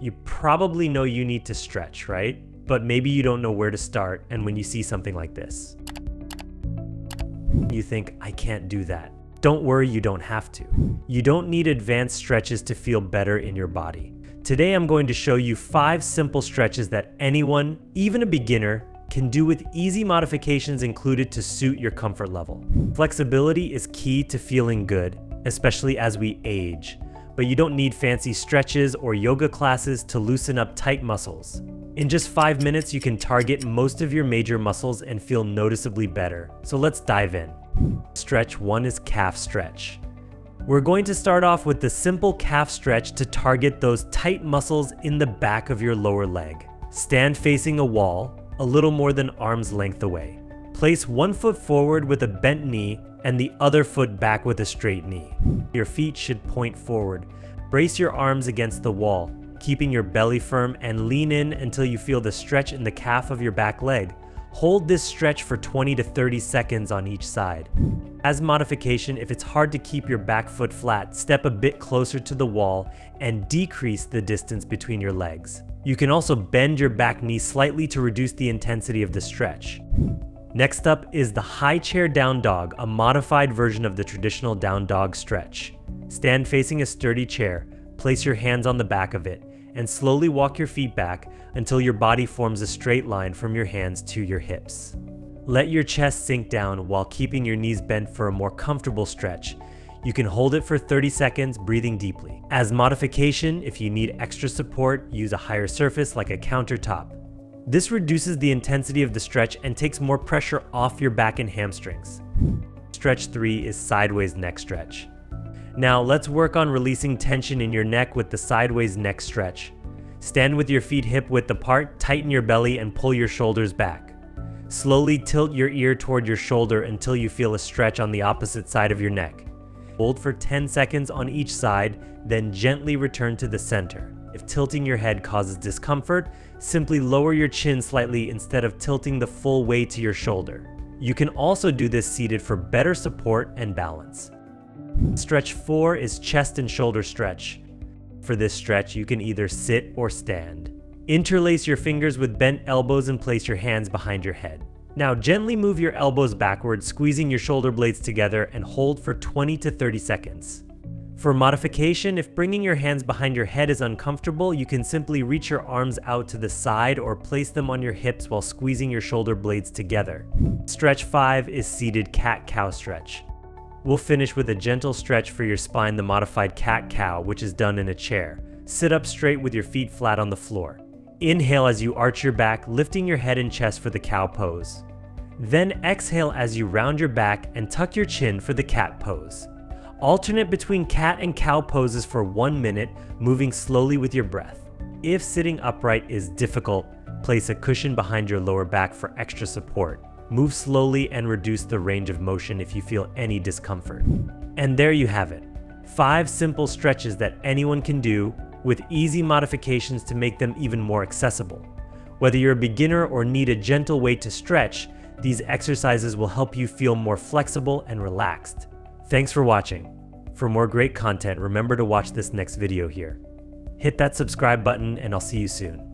You probably know you need to stretch, right? But maybe you don't know where to start, and when you see something like this, you think, I can't do that. Don't worry, you don't have to. You don't need advanced stretches to feel better in your body. Today I'm going to show you 5 simple stretches that anyone, even a beginner, can do with easy modifications included to suit your comfort level. Flexibility is key to feeling good, especially as we age, but you don't need fancy stretches or yoga classes to loosen up tight muscles. In just 5 minutes, you can target most of your major muscles and feel noticeably better. So let's dive in. Stretch 1 is calf stretch. We're going to start off with the simple calf stretch to target those tight muscles in the back of your lower leg. Stand facing a wall, a little more than arm's length away. Place one foot forward with a bent knee and the other foot back with a straight knee. Your feet should point forward. Brace your arms against the wall, keeping your belly firm, and lean in until you feel the stretch in the calf of your back leg. Hold this stretch for 20 to 30 seconds on each side. As modification, if it's hard to keep your back foot flat, step a bit closer to the wall and decrease the distance between your legs. You can also bend your back knee slightly to reduce the intensity of the stretch. Next up is the high chair down dog, a modified version of the traditional down dog stretch. Stand facing a sturdy chair, place your hands on the back of it, and slowly walk your feet back until your body forms a straight line from your hands to your hips. Let your chest sink down while keeping your knees bent for a more comfortable stretch. You can hold it for 30 seconds, breathing deeply. As modification, if you need extra support, use a higher surface like a countertop. This reduces the intensity of the stretch and takes more pressure off your back and hamstrings. Stretch 3 is sideways neck stretch. Now let's work on releasing tension in your neck with the sideways neck stretch. Stand with your feet hip width apart, tighten your belly, and pull your shoulders back. Slowly tilt your ear toward your shoulder until you feel a stretch on the opposite side of your neck. Hold for 10 seconds on each side, then gently return to the center. If tilting your head causes discomfort, simply lower your chin slightly instead of tilting the full way to your shoulder. You can also do this seated for better support and balance. Stretch 4 is chest and shoulder stretch. For this stretch, you can either sit or stand. Interlace your fingers with bent elbows and place your hands behind your head. Now gently move your elbows backwards, squeezing your shoulder blades together, and hold for 20 to 30 seconds. For modification, if bringing your hands behind your head is uncomfortable, you can simply reach your arms out to the side or place them on your hips while squeezing your shoulder blades together. Stretch 5 is seated cat-cow stretch. We'll finish with a gentle stretch for your spine, the modified cat-cow, which is done in a chair. Sit up straight with your feet flat on the floor. Inhale as you arch your back, lifting your head and chest for the cow pose. Then exhale as you round your back and tuck your chin for the cat pose. Alternate between cat and cow poses for 1 minute, moving slowly with your breath. If sitting upright is difficult, place a cushion behind your lower back for extra support. Move slowly and reduce the range of motion if you feel any discomfort. And there you have it. 5 simple stretches that anyone can do, with easy modifications to make them even more accessible. Whether you're a beginner or need a gentle way to stretch, these exercises will help you feel more flexible and relaxed. Thanks for watching. For more great content, remember to watch this next video here. Hit that subscribe button and I'll see you soon.